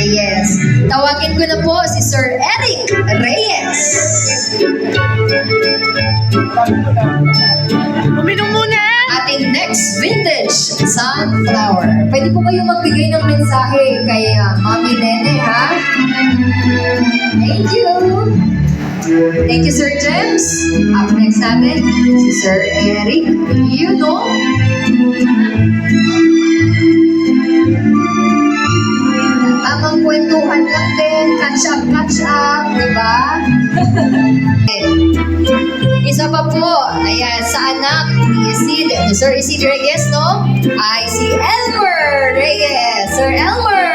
Reyes. Tawagin ko na po si Sir Eric Reyes. Uminom muna! Ating next vintage sunflower. Pwede po kayo magbigay ng mensahe kay Mami Nene, ha? Thank you! Thank you, Sir James. Up next natin, si Sir Eric. You know? Tamang kwentuhan lang din. Catch up, di ba? Isa pa po, ayan, sa anak ni Sir Isid Reyes, no? Ay si Elmer Reyes. Sir Elmer!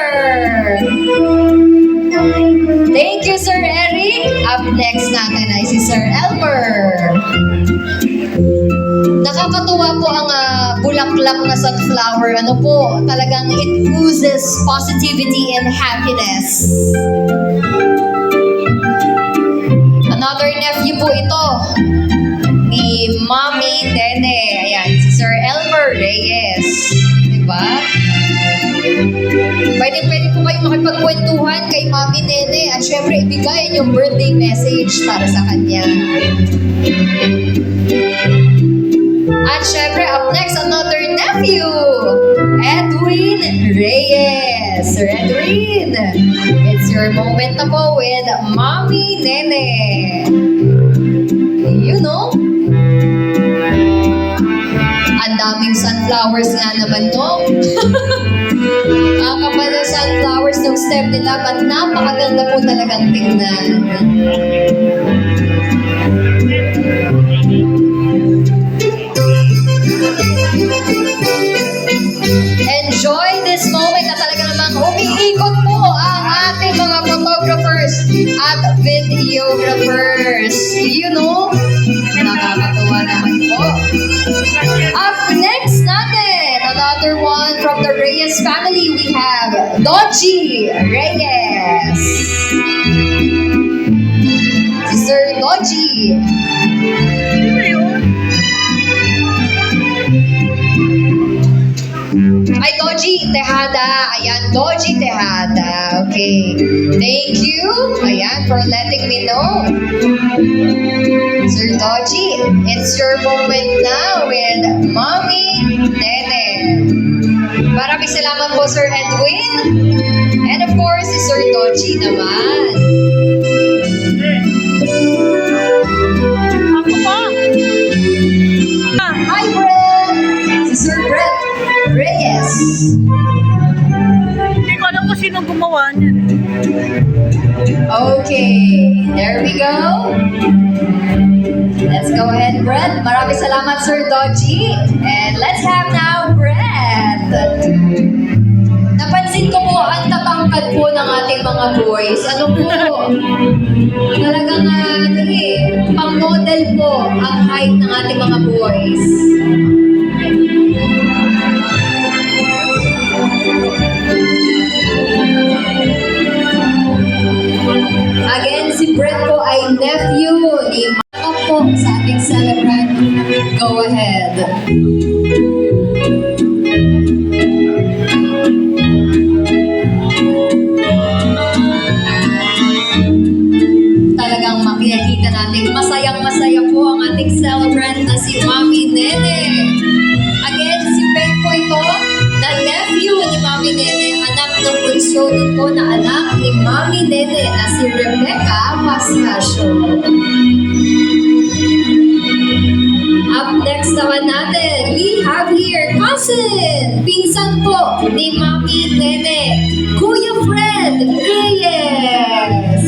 Thank you, Sir Eric. Up next natin ay si Sir Elmer. Nakakatuwa po ang bulaklak na sunflower. Ano po, talagang it oozes positivity and happiness. Another nephew po ito ni Mami Nene. Ayan, si Sir Elmer Reyes. Diba? Pwede po kayong makipagkwentuhan kay Mami Nene at syempre ibigay yung birthday message para sa kanya. At syempre, up next, another nephew, Edwin Reyes. Sir Edwin, it's your moment na po with Mami Nene. You know? Ang daming sunflowers nga naman, no? Ang kapal ng sunflowers ng stem nila, but napakaganda po talagang tingnan. Enjoy this moment na talaga namang umiikot po ang ating mga photographers at videographers. You know, nakakatuwa naman po. Up next natin, another one from the Reyes family, we have Dodgy Reyes. Si Sir Dodgy. Ay, Doji Tejada. Ayan, Doji Tejada. Okay. Thank you. Ayan, for letting me know. Sir Doji, it's your moment now with Mami Nene. Maraming salamat po, Sir Edwin. And of course, si Sir Doji naman. Ako pa! Hi, Brett! Si Sir Brett Reyes. Hindi ko alam kung sino gumawa niyan. Okay, there we go. Let's go ahead, Brett. Maraming salamat, Sir Dodgy. And let's have now, Brett. Napansin ko po ang tatangkad po ng ating mga boys. Ano po? Talagang pang-model po ang height ng ating mga boys. Again, si Brett po ay nephew ni Maka po sa ating celebrant. Go ahead. Talagang makikita natin, masayang-masaya po ang ating celebrant na si Mami Nene. Again, si Ben po ito, na nephew ni Mami Nene, anak ng bunso din po na anak ni Mami Nene na si Rebecca Pascasio. Up next naman natin, we have here cousin, pinsan po ni Mami Nene, Kuya Fred Reyes.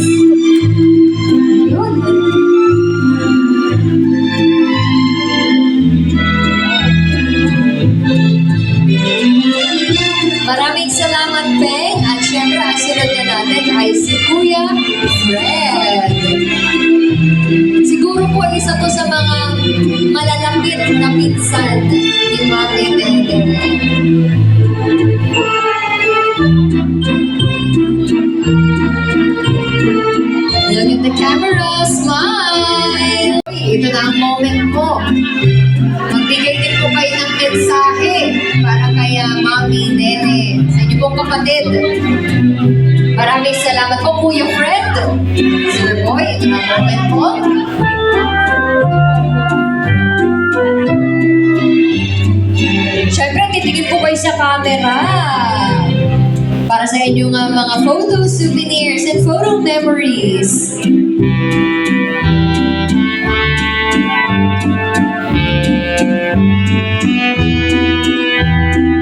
Yun. Maraming salamat, Peng. At syempre, ang sunod na natin ay si Kuya Fred. Siguro po isa to sa mga malalapit na pinsan ni Mami Nene. Look at the camera, smile! Ito na ang moment mo. Magbigay din po kayo ng mensahe para kay Mami Nene, sa inyo pong kapatid. Maraming salamat po, Kuya Fred. Sir Boy, ito na moment po. Siyempre, titigil po kayo sa camera. Para sa inyong mga photo souvenirs and photo memories.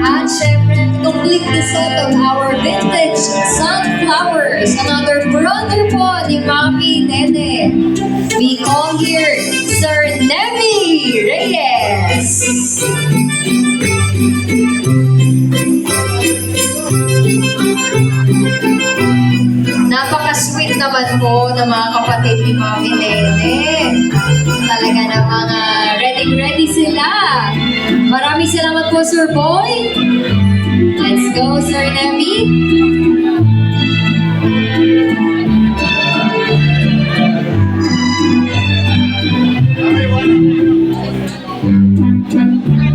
At syempre, to complete the set of our vintage sunflowers, another brother po ni Mami Nene. We call here Sir Nemi Reyes. Napaka-sweet naman po ng mga kapatid ni Mami Nene. Talaga na mga ready sila. Maraming salamat po, Sir Boy. Let's go, Sir Nemi.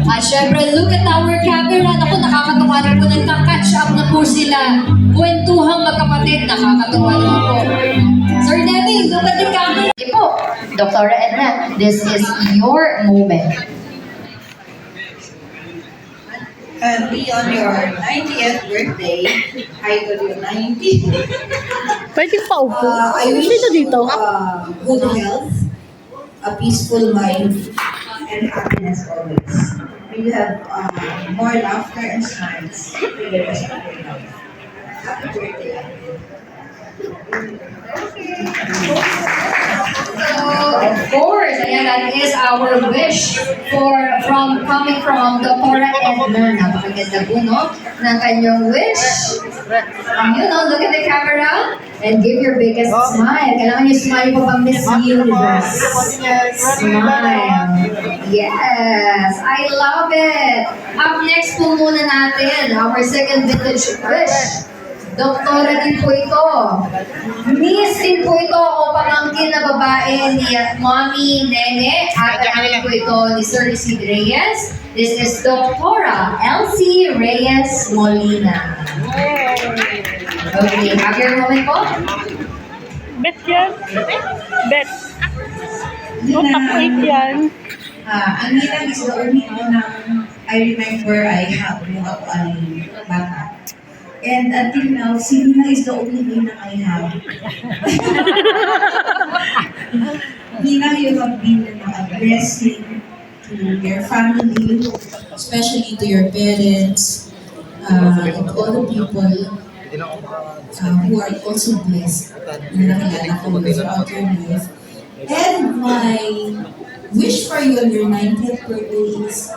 At syempre, look at our camera. Naku, nakakatuwa na po. Nagka-catch up na po sila. Kwentuhang magkapatid. Nakakatuwa na po. Sir Nemi, look at the camera. Sige po, Dr. Edna, this is your moment. Be on your 90th birthday, idol your 90. Pwede pa upo. I wish Dito, dito. you good health, a peaceful mind, and happiness always. May you have more laughter and smiles for the rest of your life. Happy birthday, idol. So, of course, ayan, that is our wish coming from Dr. Edna. Napakaganda po, no? Ng kanyang wish. You know, look at the camera and give your biggest smile. Kailangan niyo smile po pang Miss Universe. Smile. Yes, I love it. Up next po muna natin, our second vintage wish. Doktora din po ito. Miss din po ito o pamangkin na babae ni Mami Nene. At anak po ito ni Sir Isid Reyes. This is Doktora Elsie Reyes Molina. Okay, have your moment po. Bet yan. Bet. No, top 8 yan. Ang hirap is the only one I remember I have nung ako ay bata. And until now, si Nina is the only Nina I have. Nina, you have been a blessing to your family, especially to your parents, and all the people who are also blessed na nakilala ko throughout your life. And my wish for you on your 90th birthday is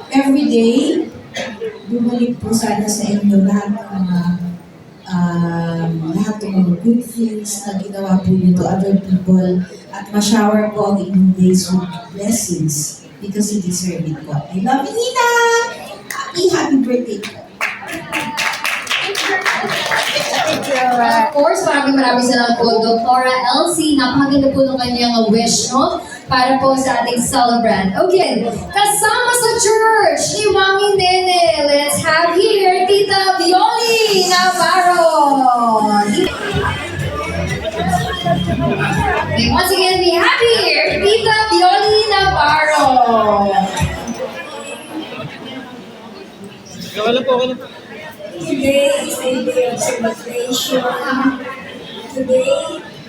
every day, bumalik po sana sa inyo lahat ng mga good things na ginawa po niyo to other people at ma-shower po ang inyong days with blessings because you deserve it po. I love you, Nina! Happy birthday po! Of course, maraming salamat po, Doktora Elsie. Napakaganda po ng kanyang wish, no? Para po sa ating celebrant. Okay, kasama sa church ni Mami Nene, let's have here Tita Violi Navarro. Okay, once again, we have here Tita Violi Navarro. Today is a day of celebration. Today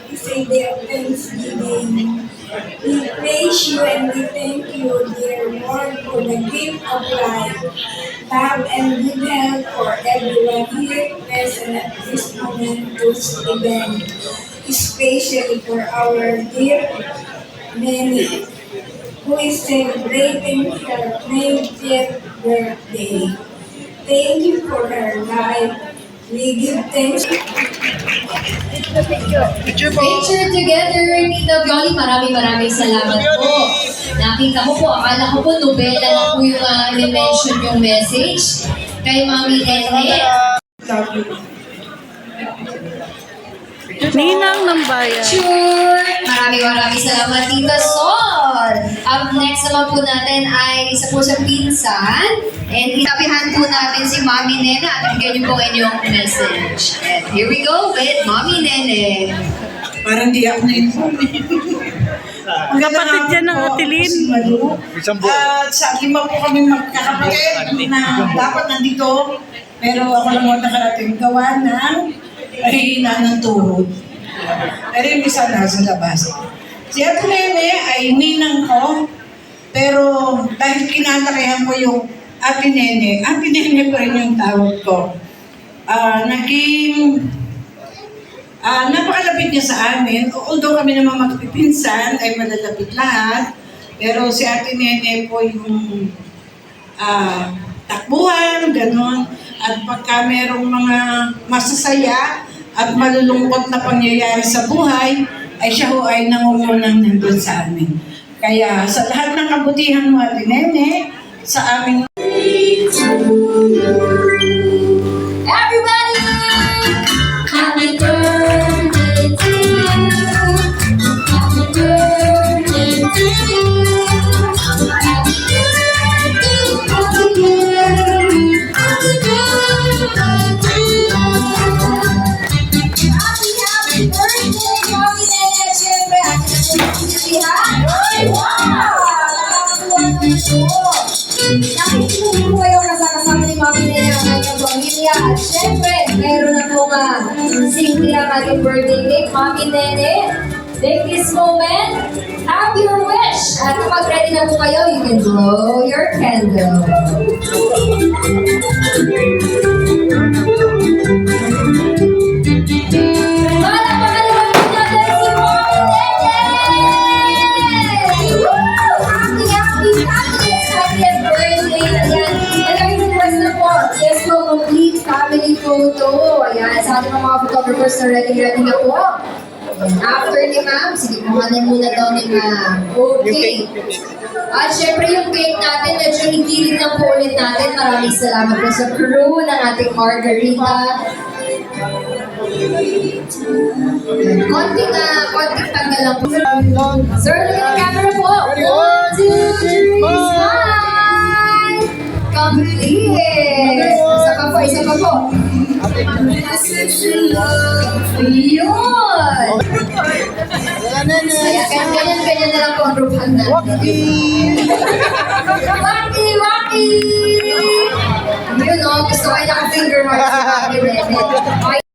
is a day of thanksgiving. We praise you and we thank you, dear Lord, for the gift of life, love, and good health for everyone here present at this momentous event, especially for our dear Nene, who is celebrating her 90th birthday. Thank you for her life. We give thanks. Picture together, Tita Violi. Maraming salamat po. Nakita ko po, akala ko po nobela na po yung i-mention yung message kay Mami Nene. Ninang ng bayan. Sure! Maraming salamat, Tita Sol! Up next naman po natin ay isa po sa pinsan. And itapihan ko po natin si Mami Nene at bigyan niyo po ang inyong message. And here we go with Mami Nene. Parang di ako na-inform. Kapatid dyan ng Ate Lynn. At sa lima po kami magkakapatid na dapat nandito. Pero ako lang ang nakarating gawa ng mahina ng tuhod. Pero yung isa nasa labas. Si Ate Nene ay ninang ko. Pero dahil kinalakihan ko yung Ate Nene pa rin yung tawag ko. Napakalapit niya sa amin. Although kami naman magpipinsan, ay malalapit lahat. Pero si Ate Nene po yung takbuhan, gano'n. At pagka merong mga masasaya at malulungkot na pangyayari sa buhay, ay siya ho ay nangungunang nandun sa amin. Kaya sa lahat ng kabutihan mo, Ate Nene, sa aming Everybody! Happy birthday to you. Happy birthday to you. Happy birthday, happy birthday, happy birthday to you. Happy birthday, Mami Nene. Siyempre, pilihan. Wow! Nakakatuwa naman po. Nakikita po kayo kasama ni Mami Nene ang kanyang pamilya. At syempre, meron na po nga simple ang ating birthday cake. Mami Nene, take this moment, have your wish. At kapag ready na po kayo, you can blow your candle. Palakpakan naman po natin si Mami Nene! Woo! Happy excited birthday! Ayan. And our request na po, yes po, complete family photo. Ayan, sa ating mga photographers na ready na po. And after ni ma'am, sige, kuhanan muna daw ni ma'am. Okay. At syempre yung cake natin, medyo igilid lang po ulit natin. Maraming salamat po sa crew ng ating Margarita. Konting tanggal lang po. Sir, look at the camera po. 1, 2, 3, smile! Complete! Isa pa po. Yun! Kaya ganyan na lang po ang grupan natin. Rocky! Yun o, gusto ko ay naka-finger mark si Rocky.